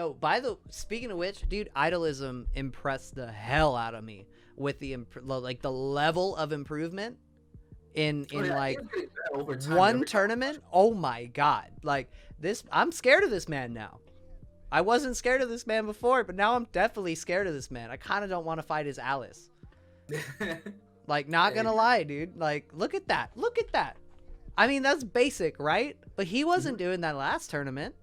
Yo, speaking of which, dude, Idolism impressed the hell out of me with the like the level of improvement in like over time, one tournament. Oh my god. Like this, I'm scared of this man now. I wasn't scared of this man before, but now I'm definitely scared of this man. I kind of don't want to fight his Alice. Like, not gonna lie, dude. Like, look at that. Look at that. I mean, that's basic, right? But he wasn't doing that last tournament.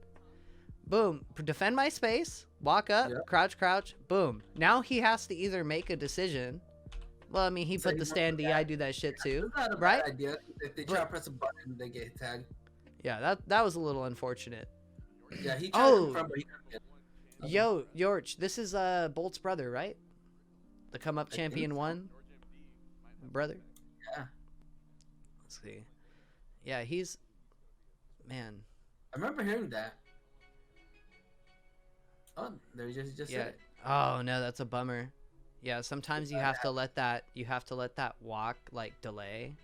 Boom. Defend my space. Walk up. Yep. Crouch. Boom. Now he has to either make a decision. Well, I mean, he put the stand D. I do that shit too. That's not a right? bad idea. If they try to press a button, they get tagged. Yeah, that was a little unfortunate. Yeah, he tried to front, but he didn't get. Yo, Yorch, this is Bolt's brother, right? The come up champion 1 brother. Yeah. Let's see. Yeah, he's man. I remember hearing that. Oh, there just said it. Oh no, that's a bummer. Yeah, sometimes you have to let that walk like delay.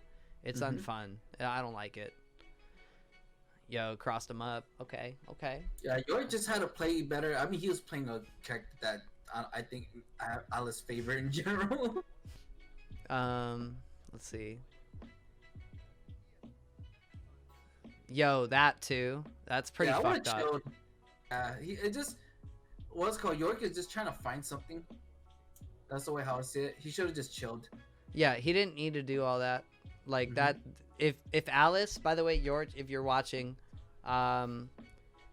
It's unfun. I don't like it. Yo, crossed him up. Okay. Yeah, Yorch just had to play better. I mean, he was playing a character that I think Alice favorite in general. Let's see. Yo, that too. That's pretty fucked up. It just what's called Yorch is just trying to find something. That's the way how I see it. He should have just chilled. Yeah, he didn't need to do all that. Like that. If Alice, by the way, Yorch, if you're watching,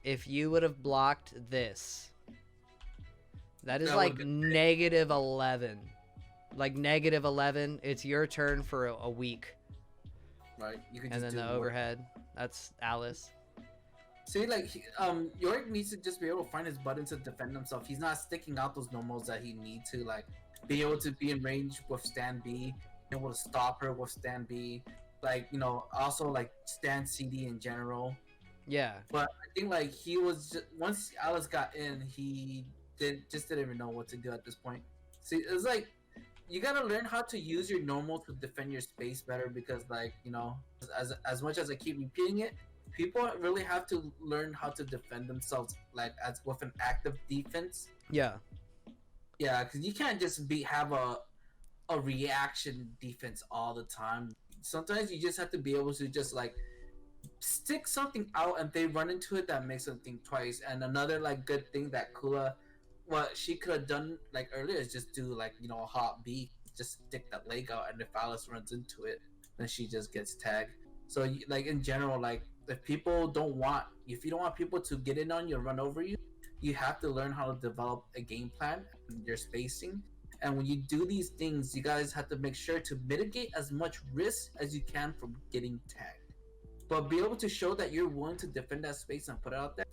if you would have blocked this, that is like -11. Like -11. It's your turn for a week. Right. You can and just then the overhead. That's Alice. See, like, Yorch needs to just be able to find his buttons to defend himself. He's not sticking out those normals that he needs to, like, be able to be in range with stand B, be able to stop her with stand B, like, you know, also, like, stand CD in general. Yeah. But I think, like, he was just, once Alice got in, he just didn't even know what to do at this point. See, it's like, you gotta learn how to use your normal to defend your space better because, like, you know, as much as I keep repeating it, people really have to learn how to defend themselves, like, as with an active defense. Yeah. Yeah, because you can't just have a reaction defense all the time. Sometimes you just have to be able to just, like, stick something out and they run into it that makes them think twice. And another, like, good thing that Kula, what she could have done, like, earlier is just do, like, you know, a hot B, just stick that leg out, and if Alice runs into it, then she just gets tagged. So, like, in general, like, if you don't want people to get in on you or run over you, you have to learn how to develop a game plan and your spacing. And when you do these things, you guys have to make sure to mitigate as much risk as you can from getting tagged. But be able to show that you're willing to defend that space and put it out there,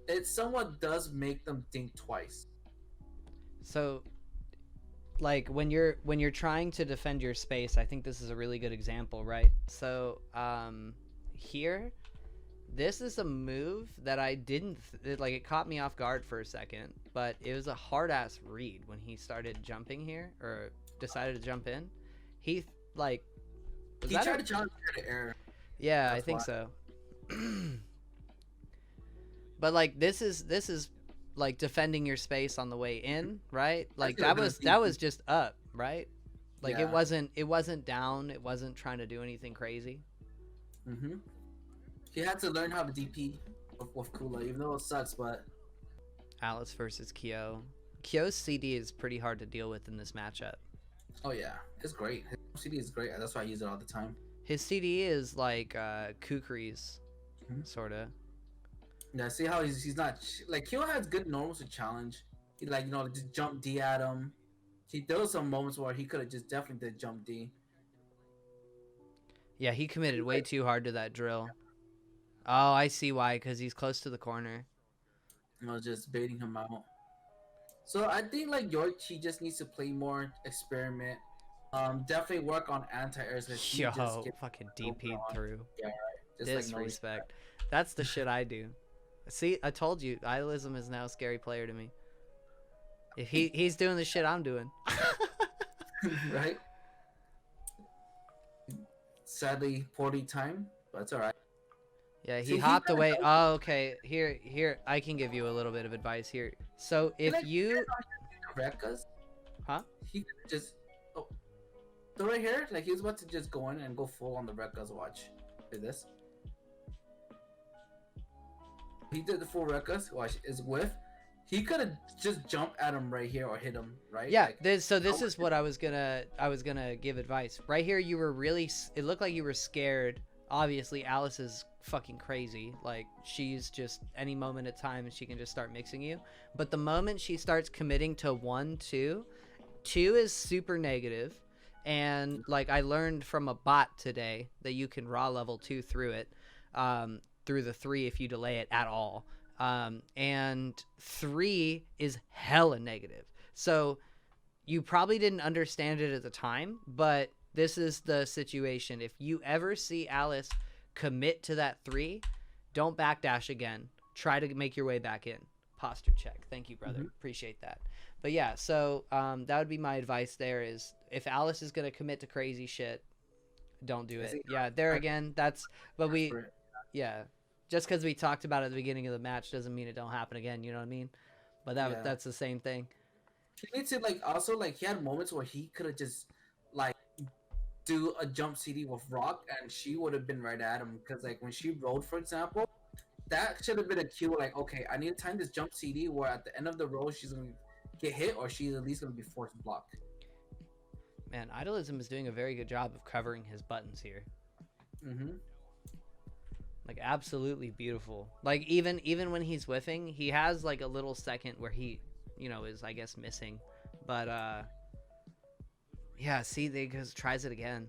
it somewhat does make them think twice. So, like, when you're trying to defend your space, I think this is a really good example, right? So, here, this is a move that I didn't like. It caught me off guard for a second, but it was a hard ass read when he started jumping here or decided to jump in. He like he tried to jump to the air. Yeah, I think so. But like this is like defending your space on the way in, right? Like that was just up, right? Like it wasn't down. It wasn't trying to do anything crazy. He had to learn how to DP with Kula, even though it sucks, but... Alice versus Kyo. Kyo's CD is pretty hard to deal with in this matchup. Oh, yeah. It's great. His CD is great. That's why I use it all the time. His CD is like Kukri's, sort of. Yeah, see how he's not... Like, Kyo has good normals to challenge. He, like, you know, just jump D at him. There was some moments where he could have just definitely did jump D. Yeah, he committed way too hard to that drill. Oh, I see why, because he's close to the corner. I was just baiting him out. So I think, like, Yorch, he just needs to play more, experiment. Definitely work on anti-airs. Yo, fucking DP'd through. Yeah, right. Just disrespect. Like that's the shit I do. See, I told you, Idolism is now a scary player to me. If he's doing the shit I'm doing. Right? Sadly, 40 time, but it's alright. Yeah, See, he he hopped kinda away. knows Oh, okay. Here, I can give you a little bit of advice here. So he if like you, correct us. huh? He could just oh, so right here, like he was about to just go in and go full on the wreck us. Watch. Did this. He did the full wreck us. Watch is with. He could have just jumped at him right here or hit him right. Yeah. Like So this is what I was gonna give advice. Right here, you were really. It looked like you were scared. Obviously, Alice is fucking crazy. Like she's just any moment of time, and she can just start mixing you. But the moment she starts committing to 1, 2, 2 is super negative. And like I learned from a bot today that you can raw level 2 through it, through the 3 if you delay it at all. And 3 is hella negative. So you probably didn't understand it at the time, but this is the situation. If you ever see Alice commit to that 3, don't backdash again. Try to make your way back in. Posture check. Thank you, brother. Appreciate that. But yeah, so that would be my advice there is if Alice is going to commit to crazy shit, don't do it. Yeah, there again, that's, but we, yeah, just because we talked about it at the beginning of the match doesn't mean it don't happen again, you know what I mean? But that's the same thing. He needs to like also like he had moments where he could have just like do a jump CD with Rock and she would have been right at him because like when she rolled, for example, that should have been a cue like, okay, I need to time this jump CD where at the end of the roll she's gonna get hit or she's at least gonna be forced to block. Man, Idolism is doing a very good job of covering his buttons here. Like absolutely beautiful. Like even when he's whiffing, he has like a little second where he, is I guess missing. But yeah, see, they just tries it again.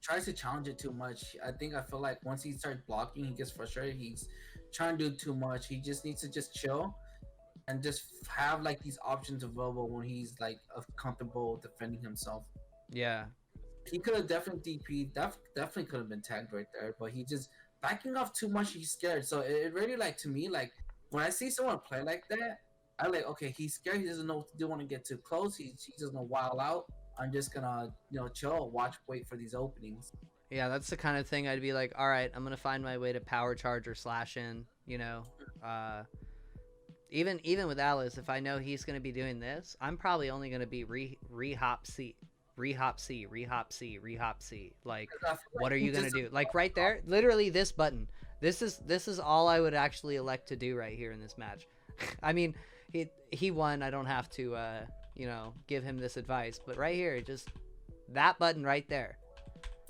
Tries to challenge it too much. I feel like once he starts blocking, he gets frustrated. He's trying to do too much. He just needs to just chill and just have like these options available when he's like comfortable defending himself. Yeah. He could have definitely DP. Definitely could have been tagged right there, but he just backing off too much. He's scared. So it really like to me like when I see someone play like that, I like okay. He's scared. He doesn't know what to do. Want to get too close. He's just gonna wild out. I'm just gonna chill, watch, wait for these openings. Yeah, that's the kind of thing I'd be like, all right, I'm gonna find my way to power charge or slash in. Even with Alice, if I know he's gonna be doing this, I'm probably only gonna be re-hop C. Re-hop C, re-hop C, re-hop C. Like, what are you gonna do? Like right there, literally this button. This is all I would actually elect to do right here in this match. I mean, he won. I don't have to give him this advice, but right here, just that button right there.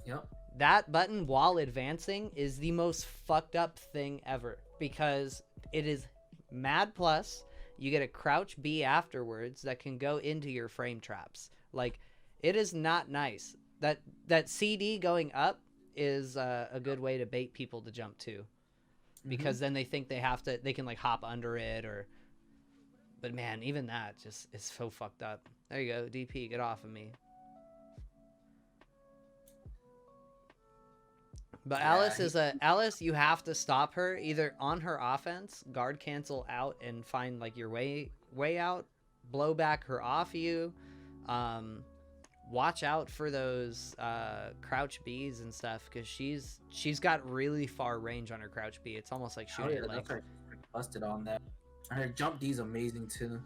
Yep. That button while advancing is the most fucked up thing ever because it is mad plus. You get a crouch B afterwards that can go into your frame traps. Like, it is not nice. That CD going up is a good way to bait people to jump to, because then they think they can like hop under it or. But man, even that just is so fucked up. There you go, DP, get off of me. But yeah, Alice, you have to stop her either on her offense, guard cancel out and find like your way out, blow back her off you. Watch out for those crouch Bs and stuff because she's got really far range on her crouch B. It's almost like shooting like busted on that. And her jump D is amazing too.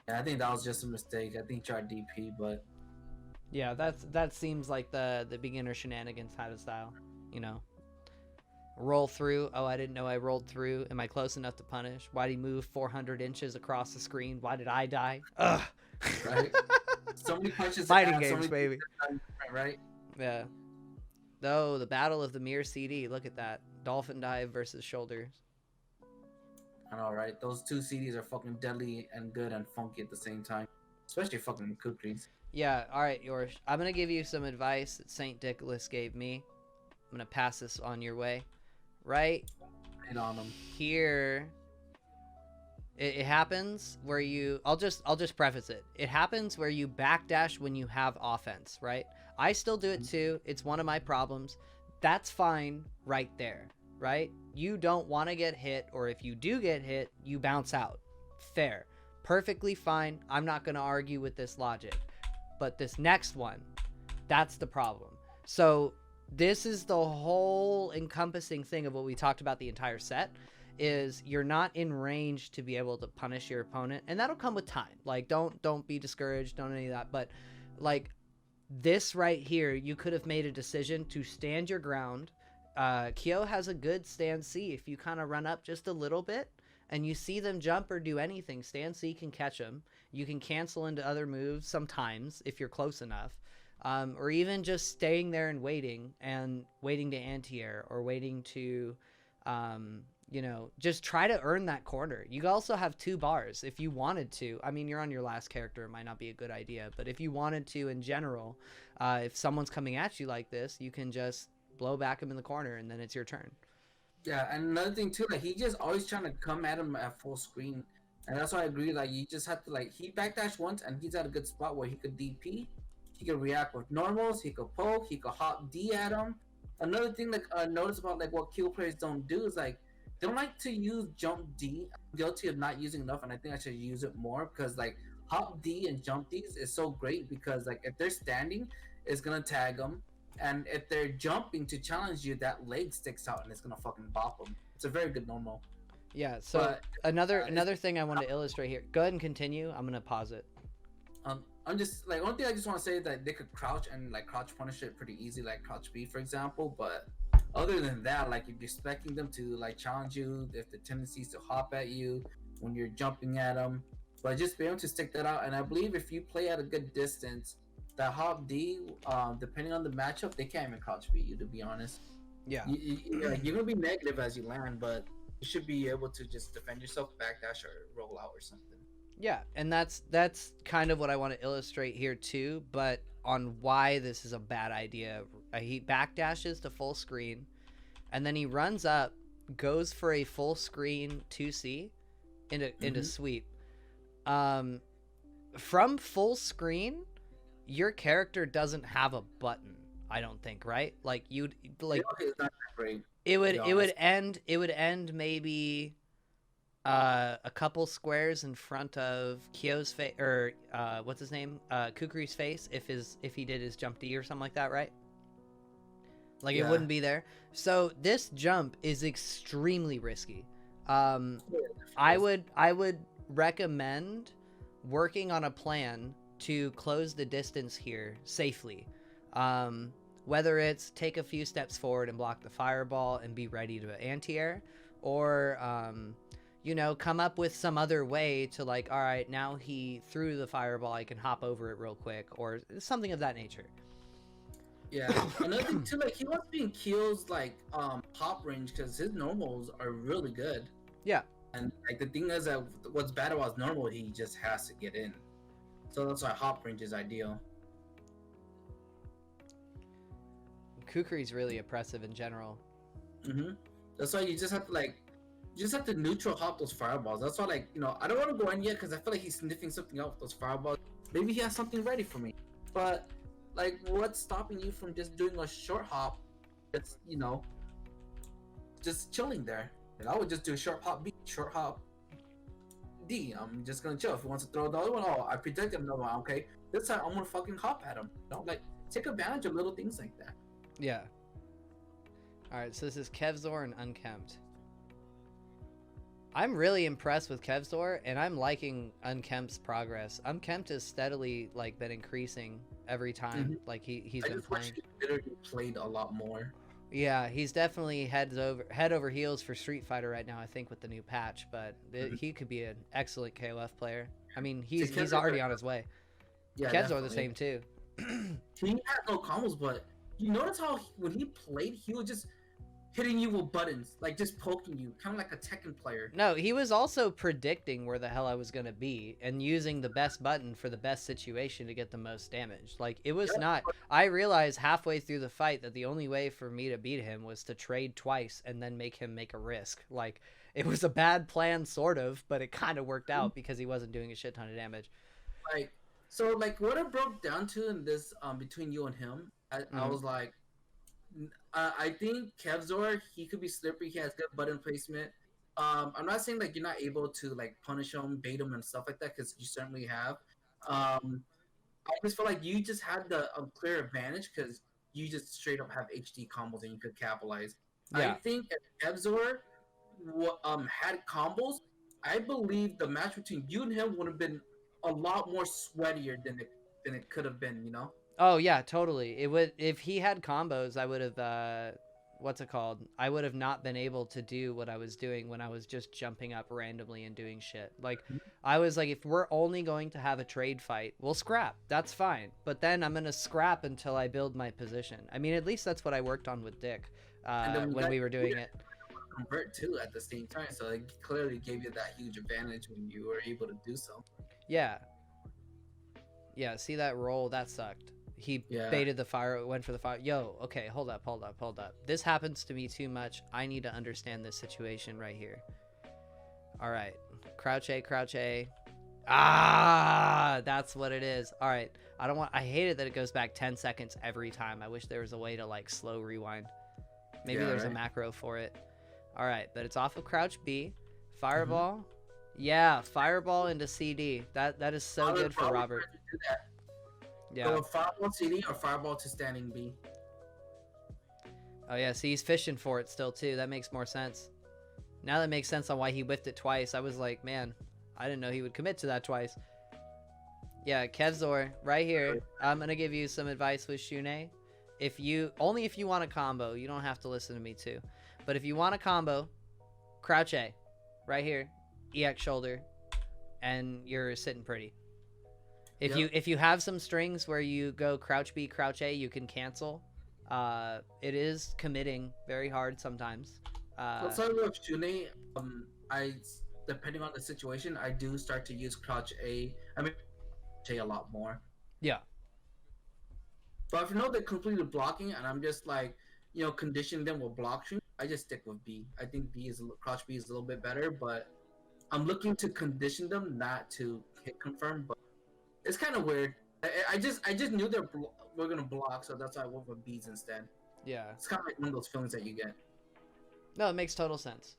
And I think that was just a mistake. I think tried DP, but yeah, that seems like the beginner shenanigans kind of style. Roll through. Oh, I didn't know I rolled through. Am I close enough to punish? Why'd he move 400 inches across the screen? Why did I die? Ugh. Right. So many punches. Fighting games, baby. Right. Yeah. Oh, the battle of the mirror CD. Look at that. Dolphin dive versus shoulders. I know, right? Those two CDs are fucking deadly and good and funky at the same time. Especially fucking cookies. Yeah, alright, Yorch. I'm gonna give you some advice that St. Nicholas gave me. I'm gonna pass this on your way. Right on them. Here, it happens where you. I'll just preface it. It happens where you backdash when you have offense, right? I still do it too. It's one of my problems. That's fine right there, right? You don't want to get hit, or if you do get hit, you bounce out. Fair. Perfectly fine. I'm not gonna argue with this logic. But this next one, that's the problem. So this is the whole encompassing thing of what we talked about the entire set, is you're not in range to be able to punish your opponent, and that'll come with time. Like, don't be discouraged, don't any of that. But like this right here, you could have made a decision to stand your ground. Kyo has a good stand C. If you kind of run up just a little bit and you see them jump or do anything, stand C can catch them. You can cancel into other moves sometimes if you're close enough. Or even just staying there and waiting to anti-air, or waiting to, just try to earn that corner. You also have 2 bars if you wanted to. I mean, you're on your last character. It might not be a good idea, but if you wanted to in general, if someone's coming at you like this, you can just blow back him in the corner and then it's your turn. Yeah, and another thing too, like he just always trying to come at him at full screen. And that's why I agree, like you just have to, like, he backdash once and he's at a good spot where he could DP. He could react with normals, he could poke, he could hop D at him. Another thing, like, notice about, like, what kill players don't do is, like, they don't like to use jump D. I'm guilty of not using enough, and I think I should use it more, because, like, hop D and jump Ds is so great, because, like, if they're standing, it's gonna tag them, and if they're jumping to challenge you, that leg sticks out and it's gonna fucking bop them. It's a very good normal. Yeah, so but, another thing I want to illustrate here. Go ahead and continue. I'm gonna pause it. I'm just, like, one thing I just want to say is that they could crouch and, like, crouch punish it pretty easy, like crouch B, for example. But other than that, like, if you're expecting them to, like, challenge you, if the tendency is to hop at you when you're jumping at them, but just be able to stick that out. And I believe if you play at a good distance, that hop D, depending on the matchup, they can't even crouch beat you, to be honest. Yeah. You're gonna be negative as you land, but you should be able to just defend yourself, backdash, or roll out or something. Yeah, and that's kind of what I want to illustrate here too, but on why this is a bad idea. He backdashes to full screen, and then he runs up, goes for a full screen 2C into sweep. From full screen, your character doesn't have a button, I don't think, right? Like you'd like it would end maybe a couple squares in front of Kyo's face, or what's his name, Kukuri's face, if he did his jump D or something like that, right? Like it wouldn't be there. So this jump is extremely risky. I would recommend working on a plan to close the distance here safely. Whether it's take a few steps forward and block the fireball and be ready to anti-air, or come up with some other way to, like, all right, now he threw the fireball, I can hop over it real quick, or something of that nature. Yeah, another thing too, like, he wants to be in Keel's, like, hop range, because his normals are really good. Yeah. And, like, the thing is that what's bad about his normal, he just has to get in. So that's why hop range is ideal. Kukuri's really oppressive in general. That's why you just have to, like, neutral hop those fireballs. That's why, like, I don't want to go in yet because I feel like he's sniffing something out with those fireballs. Maybe he has something ready for me. But, like, what's stopping you from just doing a short hop that's, just chilling there? And I would just do a short hop B, short hop D. I'm just going to chill. If he wants to throw the other one, I protect him. No, okay. This time I'm going to fucking hop at him. Like, take advantage of little things like that. Yeah. Alright, so this is Kevsor and Unkempt. I'm really impressed with Kevsor, and I'm liking Unkempt's progress. Unkempt has steadily, like, been increasing every time. Like he's been playing. He literally played a lot more. Yeah, he's definitely head over heels for Street Fighter right now, I think, with the new patch. But he could be an excellent KOF player. I mean, he's already on his way. Yeah, Kevsor the same too. He had no combos, but you notice how when he played, he was just hitting you with buttons, like just poking you, kind of like a Tekken player. No, he was also predicting where the hell I was going to be and using the best button for the best situation to get the most damage. Like, it was not... I realized halfway through the fight that the only way for me to beat him was to trade twice and then make him make a risk. Like, it was a bad plan, sort of, but it kind of worked out because he wasn't doing a shit ton of damage. Like, so, like, what it broke down to in this, between you and him, I was like, I think Kevsor, he could be slippery. He has good button placement. I'm not saying, like, you're not able to, like, punish him, bait him, and stuff like that, because you certainly have. I just feel like you just had the clear advantage because you just straight up have HD combos and you could capitalize. I Yeah. think if Kevsor had combos, I believe the match between you and him would have been a lot more sweatier than it could have been. You know? Oh yeah, totally. It would if he had combos, I would have what's it called? I would have not been able to do what I was doing when I was just jumping up randomly and doing shit. Like I was like, if we're only going to have a trade fight, we'll scrap. That's fine. But then I'm gonna scrap until I build my position. I mean, at least that's what I worked on with Dick And then when we were doing it. Convert too at the same time, so it clearly gave you that huge advantage when you were able to do so. Yeah. Yeah, see that roll? That sucked. He baited the fire, went for the fire. Yo, okay, hold up. This happens to me too much. I need to understand this situation right here. All right. Crouch A. Ah, that's what it is. All right. I hate it that it goes back 10 seconds every time. I wish there was a way to like slow rewind. Maybe there's a macro for it. All right, but it's off of crouch B. Fireball. Yeah, fireball into CD. That is so good for Robert. Yeah. So fireball CD or fireball to standing B. Oh yeah, see, he's fishing for it still too. That makes more sense. Now that makes sense on why he whiffed it twice. I was like, man, I didn't know he would commit to that twice. Yeah, Kevsor, right here. I'm gonna give you some advice with Shune. If you want a combo, you don't have to listen to me too. But if you want a combo, crouch A, right here, EX shoulder, and you're sitting pretty. If you have some strings where you go crouch B, crouch A, you can cancel. It is committing very hard sometimes. Let's start with Shune. I depending on the situation, I do start to use crouch A. I mean, A a lot more. Yeah. But if you know they're completely blocking, and I'm just like, conditioning them with block string, I just stick with B. I think crouch B is a little bit better, but I'm looking to condition them not to hit confirm. But it's kind of weird. I just knew we're gonna block, so that's why I went with B's instead. Yeah. It's kind of like one of those feelings that you get. No, it makes total sense.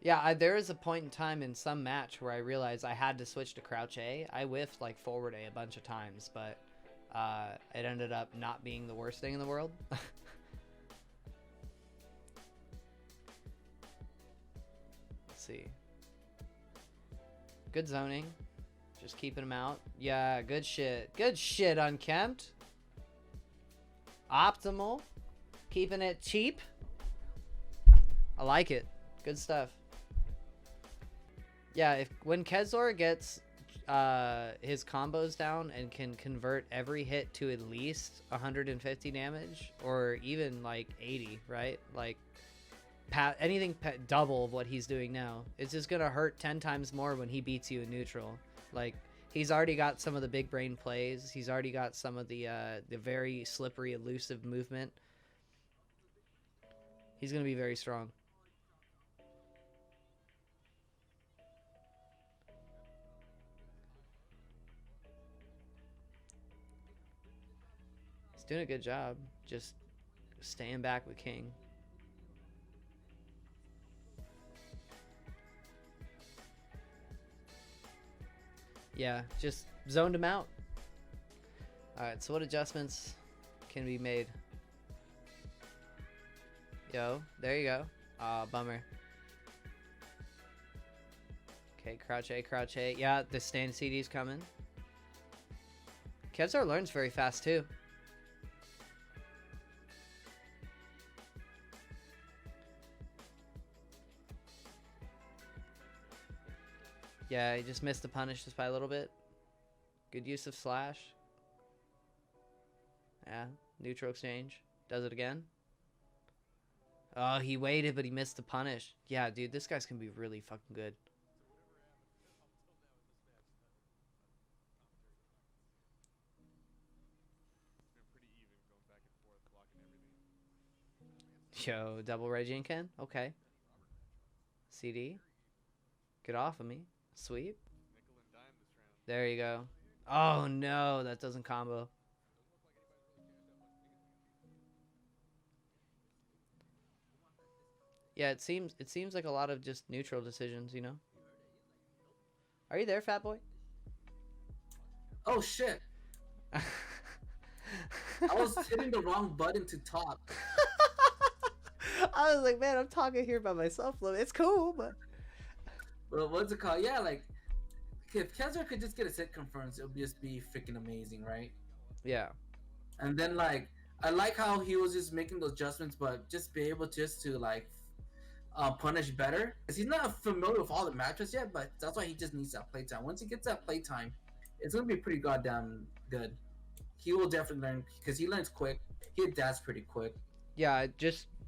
Yeah, there is a point in time in some match where I realized I had to switch to crouch A. I whiffed like forward A a bunch of times, but it ended up not being the worst thing in the world. Let's see. Good zoning. Just keeping him out. Yeah, good shit. Good shit, Unkempt. Optimal. Keeping it cheap. I like it. Good stuff. Yeah, when Kevsor gets his combos down and can convert every hit to at least 150 damage or even like 80, right? Like anything double of what he's doing now, it's just gonna hurt 10 times more when he beats you in neutral. Like he's already got some of the big brain plays. He's already got some of the very slippery, elusive movement. He's gonna be very strong. He's doing a good job, just staying back with King. Yeah, just zoned him out. Alright, so what adjustments can be made? Yo, there you go. Aw, bummer. Okay, crouch A, crouch A. Yeah, the stand CD's coming. Kevsor learns very fast too. Yeah, he just missed the punish just by a little bit. Good use of slash. Yeah, neutral exchange. Does it again. Oh, he waited, but he missed the punish. Yeah, dude, this guy's gonna be really fucking good. Yo, double Raijinken? Okay. CD. Get off of me. Sweep. There you go. Oh no, that doesn't combo. Yeah, it seems like a lot of just neutral decisions, you know? Are you there, fat boy? Oh shit. I was hitting the wrong button to talk. I was like, man, I'm talking here by myself. It's cool, but Well, what's it called? Yeah, like if Kevsor could just get a set confirmed, it would just be freaking amazing, right? yeah, And then like I like how he was just making those adjustments, but just be able just to like punish better. Because he's not familiar with all the matches yet, but that's why he just needs that playtime. Once he gets that playtime, it's gonna be pretty goddamn good. He will definitely learn because he learns quick. He adapts pretty quick. yeah.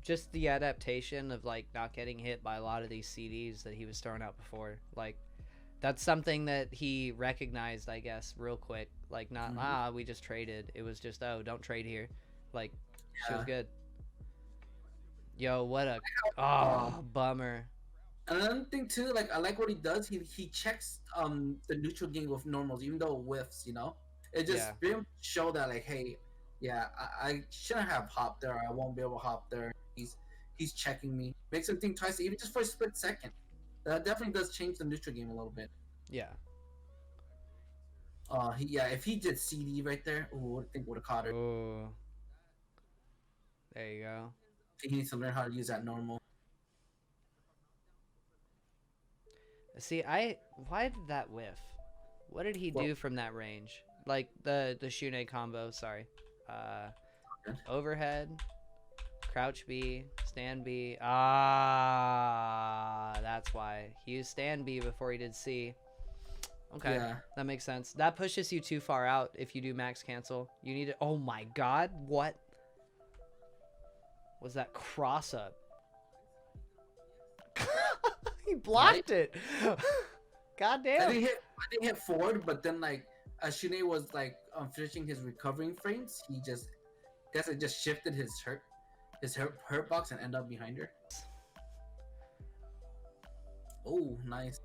Just the adaptation of like not getting hit by a lot of these CDs that he was throwing out before. Like that's something that he recognized, I guess, real quick. Like not we just traded. It was just don't trade here. Like she was good. Yo, what a bummer. Another thing too, like I like what he does. He checks the neutral game with normals, even though it whiffs. You know, it just show that like, hey, yeah, I shouldn't have hopped there. I won't be able to hop there. He's checking me. Makes him think twice, even just for a split second. That definitely does change the neutral game a little bit. Yeah. If he did CD right there, I think would have caught her. Ooh. There you go. He needs to learn how to use that normal. See, why did that whiff? What did he do from that range? Like the Shune combo, sorry. Overhead, crouch B, stand B. That's why. He used stand B before he did C. Okay, that makes sense. That pushes you too far out if you do max cancel. You need to, oh my god, what was that cross up? He blocked it. God damn. I didn't hit forward, but then like as Shune was like finishing his recovering frames, he just shifted his hurt box and ended up behind her. Oh, nice.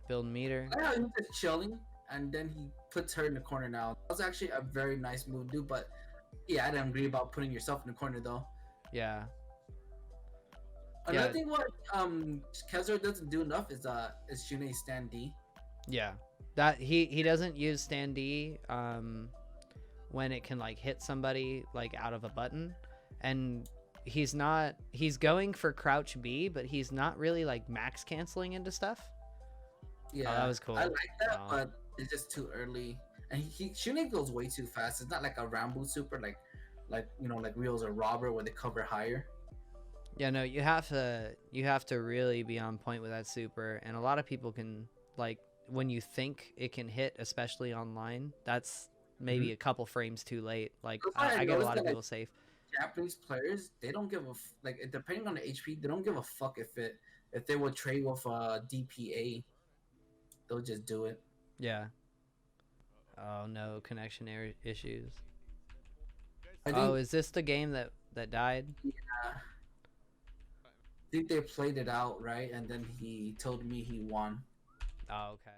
Build meter. I know he was just chilling, and then he puts her in the corner. Now that was actually a very nice move, dude. But yeah, I didn't agree about putting yourself in the corner though. Yeah. Another thing what Kevsor doesn't do enough is Shune stand D. Yeah. That he doesn't use stand D when it can like hit somebody like out of a button, and he's going for crouch B, but he's not really like max canceling into stuff. Yeah, that was cool. I like that, but it's just too early. And Shune goes way too fast. It's not like a Rambo super like Wheels or Robber where they cover higher. Yeah, no, you have to really be on point with that super, and a lot of people can like when you think it can hit, especially online, that's maybe a couple frames too late. Like I get a lot of people safe. Japanese players, they don't give a depending on the HP, they don't give a fuck if they would trade with DPA, they'll just do it. Yeah. Oh no, connection error issues. Is this the game that died? Yeah. I think they played it out, right? And then he told me he won. Oh, okay.